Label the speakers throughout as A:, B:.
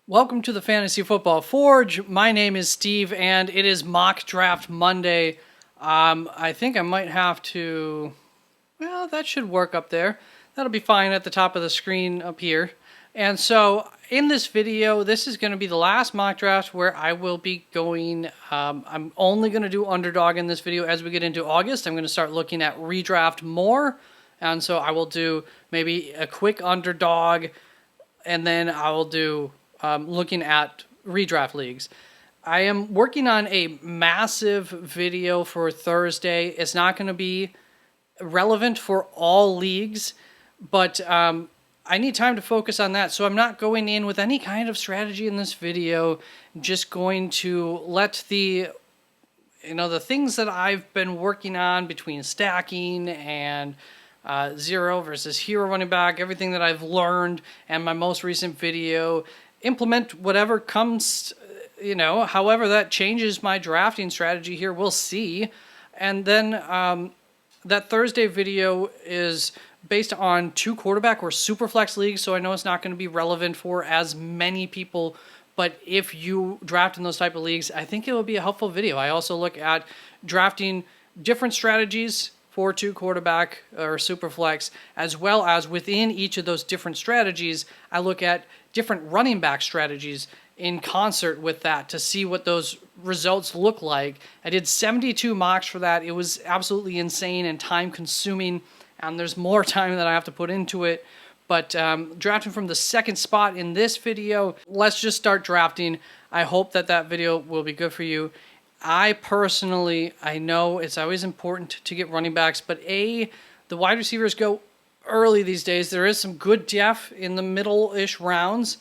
A: Welcome to the Fantasy Football Forge. My name is Steve, and it is Mock Draft Monday. I think I might have to... Well, that should work up there. That'll be fine at the top of the screen up here. And so, in this video, this is going to be the last mock draft where I will be going... I'm only going to do Underdog in this video. As we get into August, I'm going to start looking at Redraft more. And so I will do maybe a quick Underdog, and then I will do... looking at redraft leagues. I am working on a massive video for Thursday. It's not going to be relevant for all leagues, but I need time to focus on that. So I'm not going in with any kind of strategy in this video. Just going to let the things that I've been working on between stacking and zero versus hero running back, everything that I've learned, and my most recent video, implement whatever comes, however that changes my drafting strategy here, we'll see. And then that Thursday video is based on 2 quarterback or super flex leagues, so I know it's not going to be relevant for as many people, but if you draft in those type of leagues, I think it will be a helpful video. I also look at drafting different strategies for 2 quarterback or super flex, as well as within each of those different strategies, I look at different running back strategies in concert with that to see what those results look like. I did 72 mocks for that. It was absolutely insane and time consuming, and there's more time that I have to put into it. But drafting from the second spot in this video, let's just start drafting. I hope that video will be good for you. I know it's always important to get running backs, but the wide receivers go early these days. There is some good depth in the middle-ish rounds,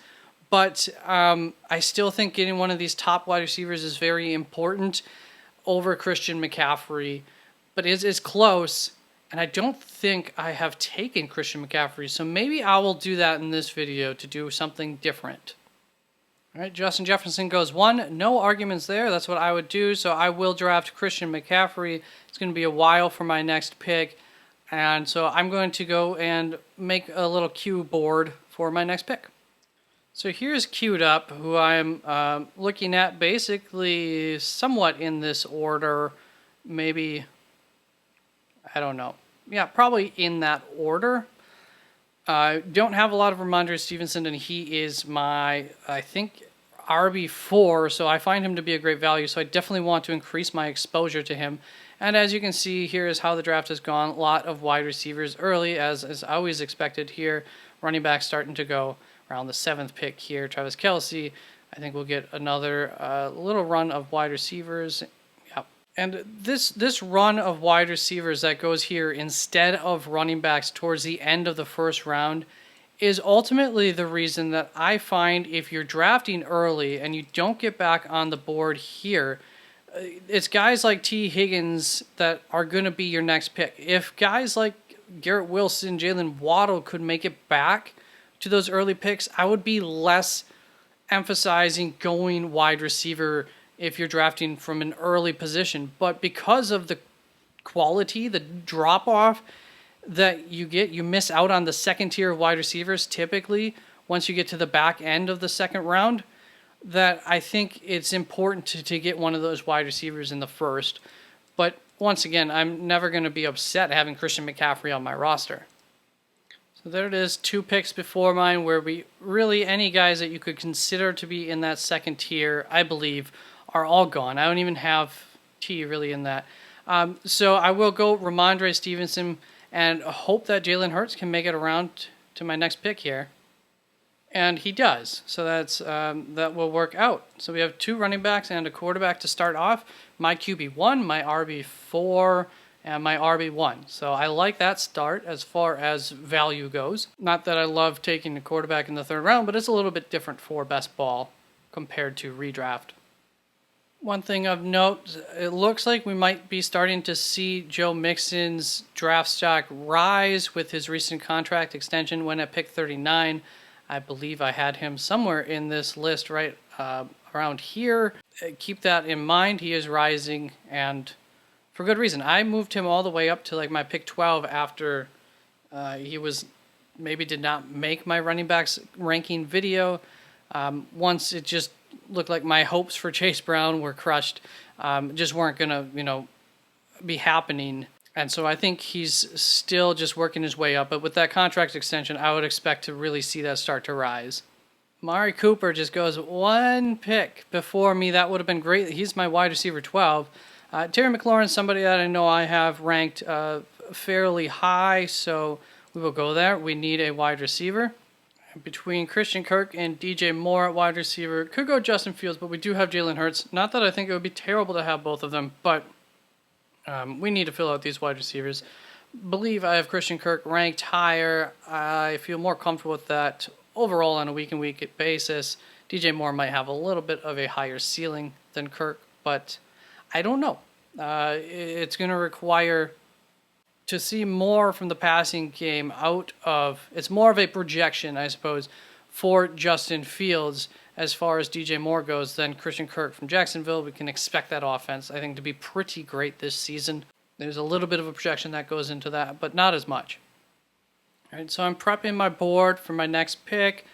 A: but I still think getting one of these top wide receivers is very important over Christian McCaffrey, but it is close, and I don't think I have taken Christian McCaffrey, so maybe I will do that in this video to do something different. All right, Justin Jefferson goes 1. No arguments there. That's what I would do. So I will draft Christian McCaffrey. It's going to be a while for my next pick. And so I'm going to go and make a little cue board for my next pick. So here's queued up, who I'm looking at basically somewhat in this order. Maybe, I don't know. Yeah, probably in that order. Don't have a lot of Ramondre Stevenson, and he is my, I think, RB4, so I find him to be a great value, so I definitely want to increase my exposure to him. And as you can see, here is how the draft has gone. A lot of wide receivers early, as is always expected here. Running back starting to go around the 7th pick here. Travis Kelce, I think we'll get another little run of wide receivers. And this run of wide receivers that goes here instead of running backs towards the end of the first round is ultimately the reason that I find if you're drafting early and you don't get back on the board here, it's guys like T. Higgins that are going to be your next pick. If guys like Garrett Wilson, Jalen Waddle could make it back to those early picks, I would be less emphasizing going wide receiver if you're drafting from an early position. But because of the quality, the drop-off that you get, you miss out on the second tier of wide receivers typically once you get to the back end of the second round, that I think it's important to get one of those wide receivers in the first. But once again, I'm never going to be upset having Christian McCaffrey on my roster. So there it is, 2 picks before mine where any guys that you could consider to be in that second tier, I believe, are all gone. I don't even have T really in that. So I will go Ramondre Stevenson and hope that Jalen Hurts can make it around to my next pick here. And he does. So that will work out. So we have 2 running backs and a quarterback to start off. My QB1, my RB4, and my RB1. So I like that start as far as value goes. Not that I love taking a quarterback in the 3rd round, but it's a little bit different for best ball compared to redraft. One thing of note, it looks like we might be starting to see Joe Mixon's draft stock rise with his recent contract extension when at pick 39. I believe I had him somewhere in this list right around here. Keep that in mind. He is rising, and for good reason. I moved him all the way up to like my pick 12 after he was maybe did not make my running backs ranking video. Once it just looked like my hopes for Chase Brown were crushed, just weren't going to, be happening. And so I think he's still just working his way up. But with that contract extension, I would expect to really see that start to rise. Mari Cooper just goes one pick before me. That would have been great. He's my wide receiver 12. Terry McLaurin, somebody that I know I have ranked fairly high, so we will go there. We need a wide receiver. Between Christian Kirk and DJ Moore at wide receiver, could go Justin Fields, but we do have Jalen Hurts. Not that I think it would be terrible to have both of them, but we need to fill out these wide receivers. Believe I have Christian Kirk ranked higher. I feel more comfortable with that overall on a week-and-week basis. DJ Moore might have a little bit of a higher ceiling than Kirk, but I don't know. It's going to require to see more from the passing game it's more of a projection, I suppose, for Justin Fields as far as DJ Moore goes than Christian Kirk from Jacksonville. We can expect that offense, I think, to be pretty great this season. There's a little bit of a projection that goes into that, but not as much. All right, so I'm prepping my board for my next pick.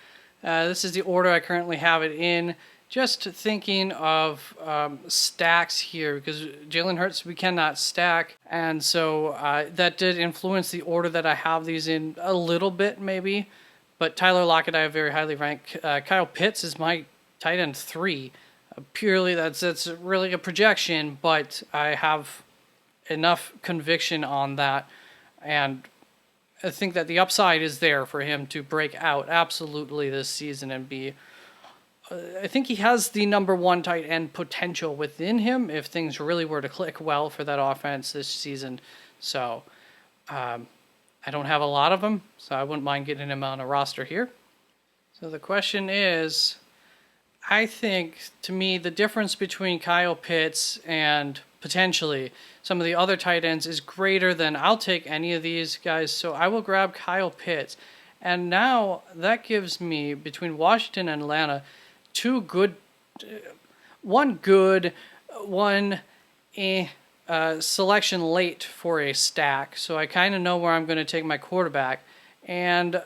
A: This is the order I currently have it in. Just thinking of stacks here, because Jalen Hurts we cannot stack, and so that did influence the order that I have these in a little bit maybe. But Tyler Lockett I have very highly ranked. Kyle Pitts is my tight end 3. Purely that's really a projection, but I have enough conviction on that, and I think that the upside is there for him to break out absolutely this season and be. I think he has the number 1 tight end potential within him if things really were to click well for that offense this season. So I don't have a lot of them, so I wouldn't mind getting him on a roster here. So the question is, I think, to me, the difference between Kyle Pitts and potentially some of the other tight ends is greater than I'll take any of these guys, so I will grab Kyle Pitts. And now that gives me, between Washington and Atlanta, one good, one selection late for a stack. So I kind of know where I'm going to take my quarterback. And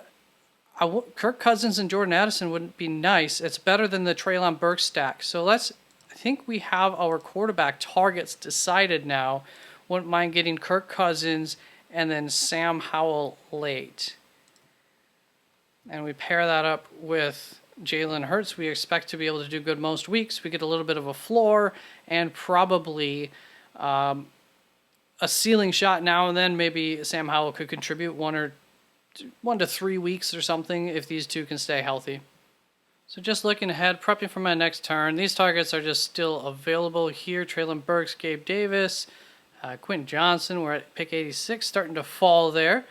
A: Kirk Cousins and Jordan Addison wouldn't be nice. It's better than the Treylon Burks stack. So I think we have our quarterback targets decided now. Wouldn't mind getting Kirk Cousins and then Sam Howell late. And we pair that up with Jalen Hurts. We expect to be able to do good most weeks. We get a little bit of a floor and probably a ceiling shot now and then. Maybe Sam Howell could contribute 1 to 3 weeks or something if these two can stay healthy. So just looking ahead, prepping for my next turn. These targets are just still available here. Treylon Burks, Gabe Davis, Quentin Johnson. We're at pick 86, starting to fall there.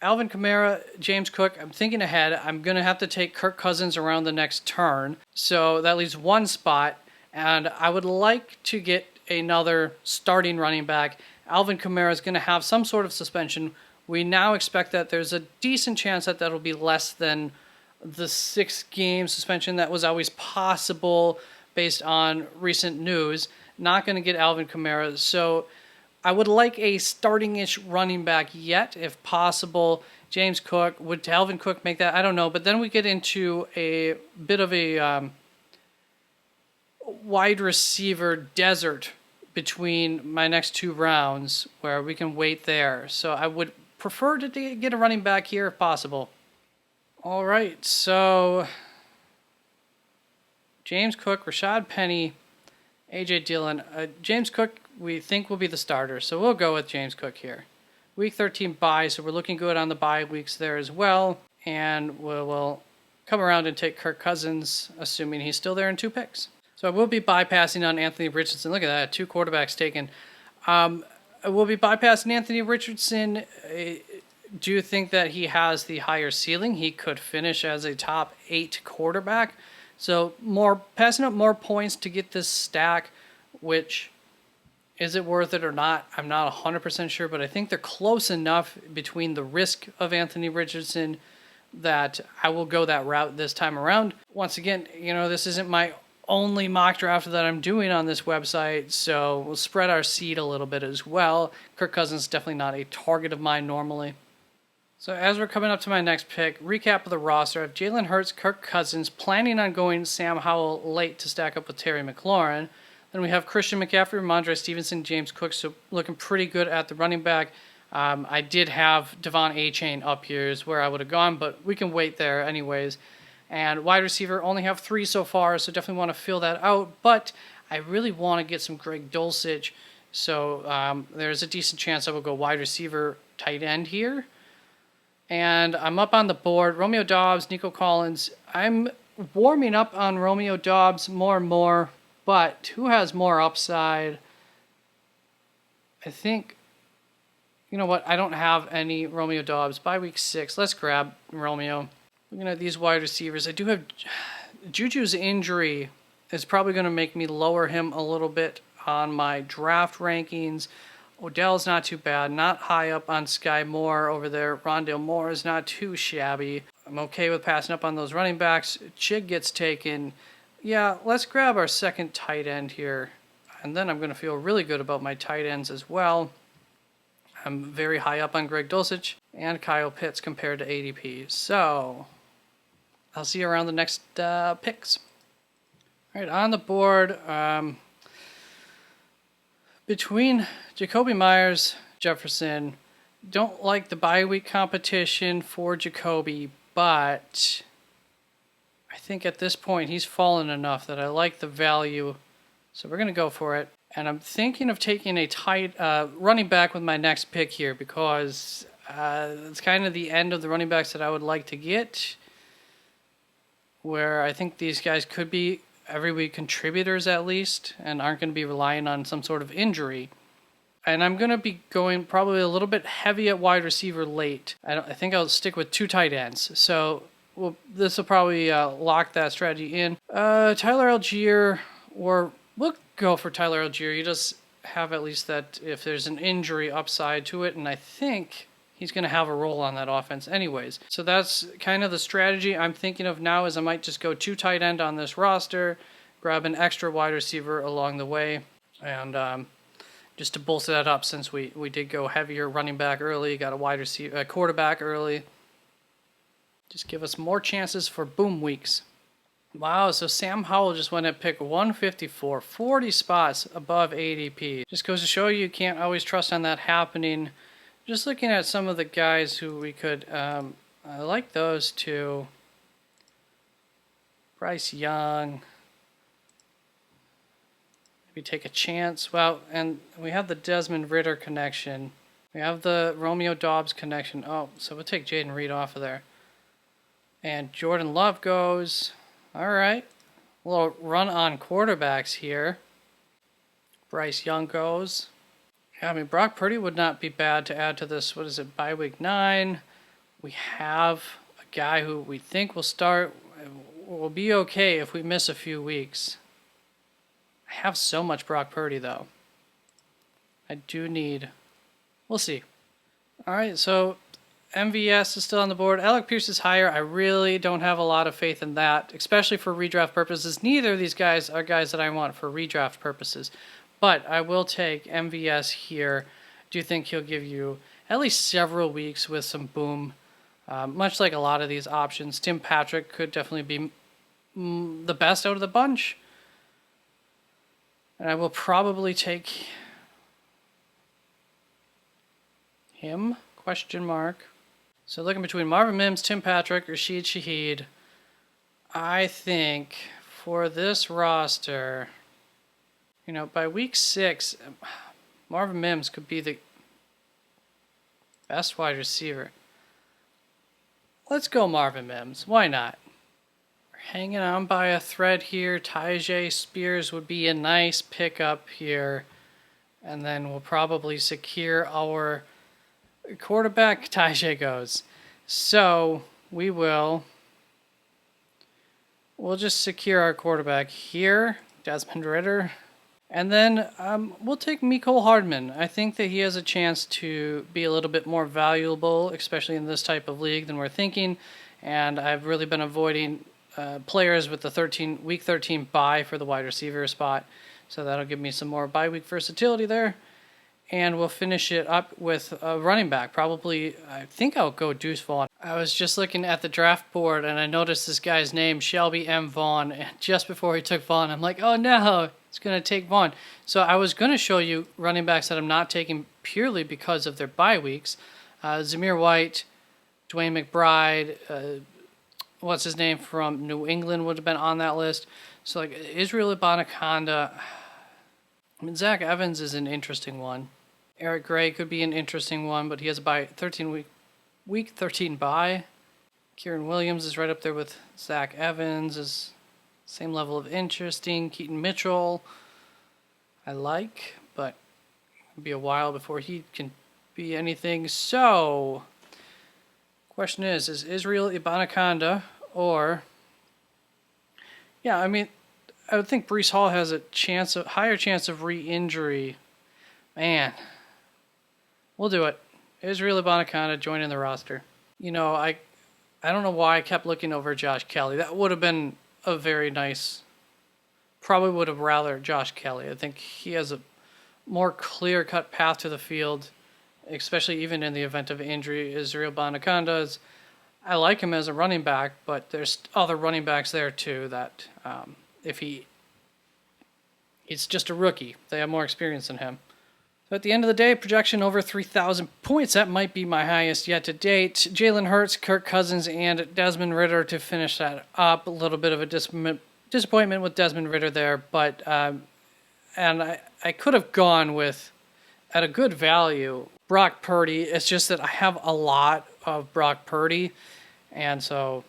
A: Alvin Kamara, James Cook, I'm thinking ahead. I'm going to have to take Kirk Cousins around the next turn. So that leaves one spot, and I would like to get another starting running back. Alvin Kamara is going to have some sort of suspension. We now expect that there's a decent chance that that'll be less than the 6-game suspension that was always possible based on recent news. Not going to get Alvin Kamara, so I would like a starting-ish running back yet, if possible. James Cook, would Dalvin Cook make that? I don't know. But then we get into a bit of a wide receiver desert between my next 2 rounds where we can wait there. So I would prefer to get a running back here if possible. All right, so James Cook, Rashad Penny, A.J. Dillon. James Cook, we think will be the starter, so we'll go with James Cook here. Week 13 bye, so we're looking good on the bye weeks there as well. And we'll come around and take Kirk Cousins, assuming he's still there in 2 picks. So I will be bypassing on Anthony Richardson. Look at that, 2 quarterbacks taken. I will be bypassing Anthony Richardson. Do you think that he has the higher ceiling? He could finish as a top 8 quarterback. So passing up more points to get this stack, which, is it worth it or not? I'm not 100% sure, but I think they're close enough between the risk of Anthony Richardson that I will go that route this time around. Once again, this isn't my only mock draft that I'm doing on this website, so we'll spread our seed a little bit as well. Kirk Cousins is definitely not a target of mine normally. So as we're coming up to my next pick, recap of the roster. I have Jalen Hurts, Kirk Cousins, planning on going Sam Howell late to stack up with Terry McLaurin. Then we have Christian McCaffrey, Ramondre Stevenson, James Cook, so looking pretty good at the running back. I did have Devon A-Chain up here is where I would have gone, but we can wait there anyways. And wide receiver, only have 3 so far, so definitely want to fill that out. But I really want to get some Greg Dulcich, so there's a decent chance I will go wide receiver, tight end here. And I'm up on the board. Romeo Doubs, Nico Collins. I'm warming up on Romeo Doubs more and more, but who has more upside? I think, you know what? I don't have any Romeo Doubs. By week 6, let's grab Romeo. Looking at these wide receivers, I do have Juju's injury is probably going to make me lower him a little bit on my draft rankings. Odell's not too bad, not high up on Sky Moore over there. Rondale Moore is not too shabby. I'm okay with passing up on those running backs. Chig gets taken. Yeah, let's grab our second tight end here. And then I'm going to feel really good about my tight ends as well. I'm very high up on Greg Dulcich and Kyle Pitts compared to ADP. So I'll see you around the next picks. All right, on the board, between Jacoby Myers, Jefferson, don't like the bye week competition for Jacoby, but I think at this point he's fallen enough that I like the value, so we're going to go for it. And I'm thinking of taking a tight running back with my next pick here because it's kind of the end of the running backs that I would like to get, where I think these guys could be every week contributors at least and aren't going to be relying on some sort of injury. And I'm going to be going probably a little bit heavy at wide receiver late. I think I'll stick with 2 tight ends. So this will probably lock that strategy in. Tyler Algier, or we'll go for Tyler Algier. You just have at least that if there's an injury upside to it. And I think he's going to have a role on that offense anyways. So that's kind of the strategy I'm thinking of now is I might just go 2 tight end on this roster, grab an extra wide receiver along the way, and just to bolster that up since we did go heavier running back early, got a wide receiver, quarterback early. Just give us more chances for boom weeks. Wow, so Sam Howell just went at pick 154, 40 spots above ADP. Just goes to show you can't always trust on that happening. Just looking at some of the guys who we could, I like those 2. Bryce Young. Maybe take a chance. Well, and we have the Desmond Ridder connection. We have the Romeo Doubs connection. Oh, so we'll take Jaden Reed off of there. And Jordan Love goes. All right. A little run on quarterbacks here. Bryce Young goes. Yeah, I mean, Brock Purdy would not be bad to add to this. What is it, bye week 9? We have a guy who we think will start. Will be okay if we miss a few weeks. I have so much Brock Purdy, though. I do need... We'll see. All right, so MVS is still on the board. Alec Pierce is higher. I really don't have a lot of faith in that, especially for redraft purposes. Neither of these guys are guys that I want for redraft purposes. But I will take MVS here. I do think he'll give you at least several weeks with some boom. Much like a lot of these options, Tim Patrick could definitely be the best out of the bunch. And I will probably take him, ? So looking between Marvin Mims, Tim Patrick, Rashid Shaheed, I think for this roster, you know, by week 6, Marvin Mims could be the best wide receiver. Let's go Marvin Mims. Why not? We're hanging on by a thread here. Tyjae Spears would be a nice pickup here. And then we'll probably secure our quarterback. Tyjae goes. So we'll just secure our quarterback here. Desmond Ridder. And then we'll take Mecole Hardman. I think that he has a chance to be a little bit more valuable, especially in this type of league, than we're thinking. And I've really been avoiding players with the week 13 bye for the wide receiver spot. So that'll give me some more bye week versatility there. And we'll finish it up with a running back. Probably, I think I'll go Deuce Vaughn. I was just looking at the draft board and I noticed this guy's name, Shelby M. Vaughn. And just before he took Vaughn, I'm like, oh no, he's going to take Vaughn. So I was going to show you running backs that I'm not taking purely because of their bye weeks. Zamir White, Dwayne McBride, what's his name from New England would have been on that list. So like Israel Ibanaconda. I mean, Zach Evans is an interesting one. Eric Gray could be an interesting one, but he has a week 13 bye. Kieran Williams is right up there with Zach Evans, is same level of interesting. Keaton Mitchell, I like, but it'll be a while before he can be anything. So, question is Israel Ibanaconda or, yeah, I mean, I would think Breece Hall has a higher chance of re-injury. Man, we'll do it. Israel Ibanaconda joining the roster. You know, I don't know why I kept looking over Josh Kelly. That would have been a very nice. Probably would have rather Josh Kelly. I think he has a more clear-cut path to the field, especially even in the event of injury. Israel Ibanaconda, I like him as a running back, but there's other running backs there too that if he's just a rookie, they have more experience than him. So at the end of the day, projection over 3,000 points. That might be my highest yet to date. Jalen Hurts, Kirk Cousins, and Desmond Ridder to finish that up. A little bit of a disappointment with Desmond Ridder there, but and I could have gone with, at a good value, Brock Purdy. It's just that I have a lot of Brock Purdy, and so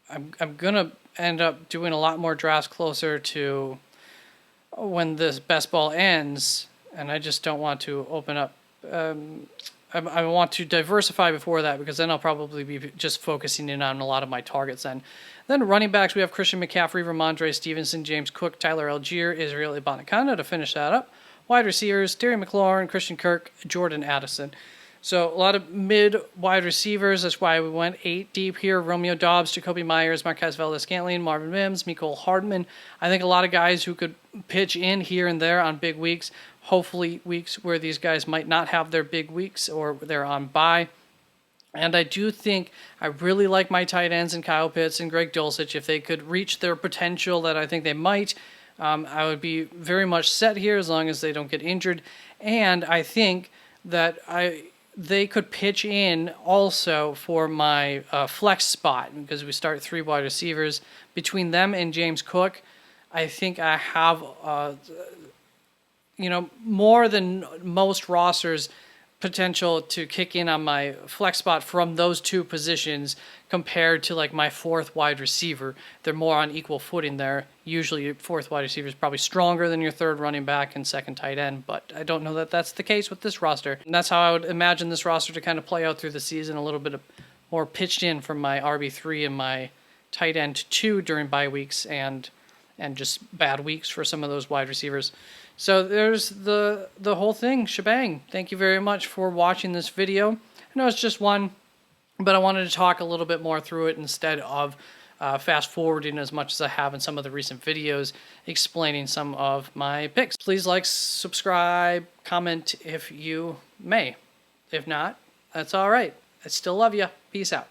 A: I'm gonna end up doing a lot more drafts closer to when this best ball ends, and I just don't want to open up. I want to diversify before that, because then I'll probably be just focusing in on a lot of my targets then. Then running backs, we have Christian McCaffrey, Ramondre Stevenson, James Cook, Tyler Algier, Israel Ibanaconda to finish that up. Wide receivers, Terry McLaurin, Christian Kirk, Jordan Addison. So a lot of mid wide receivers. That's why we went 8 deep here. Romeo Doubs, Jacoby Myers, Marquez Valdez-Scantling, Marvin Mims, Mecole Hardman. I think a lot of guys who could pitch in here and there on big weeks. Hopefully weeks where these guys might not have their big weeks or they're on bye. And I do think I really like my tight ends and Kyle Pitts and Greg Dulcich. If they could reach their potential that I think they might, I would be very much set here as long as they don't get injured. And I think that they could pitch in also for my flex spot, because we start 3 wide receivers. Between them and James Cook, I think I have more than most rosters potential to kick in on my flex spot from those 2 positions compared to like my 4th wide receiver. They're more on equal footing there. Usually your 4th wide receiver is probably stronger than your 3rd running back and 2nd tight end, but I don't know that that's the case with this roster. And that's how I would imagine this roster to kind of play out through the season, a little bit more pitched in from my RB3 and my tight end 2 during bye weeks and just bad weeks for some of those wide receivers. So there's the whole thing, shebang. Thank you very much for watching this video. I know it's just one, but I wanted to talk a little bit more through it instead of fast forwarding as much as I have in some of the recent videos explaining some of my picks. Please like, subscribe, comment if you may. If not, that's all right. I still love you. Peace out.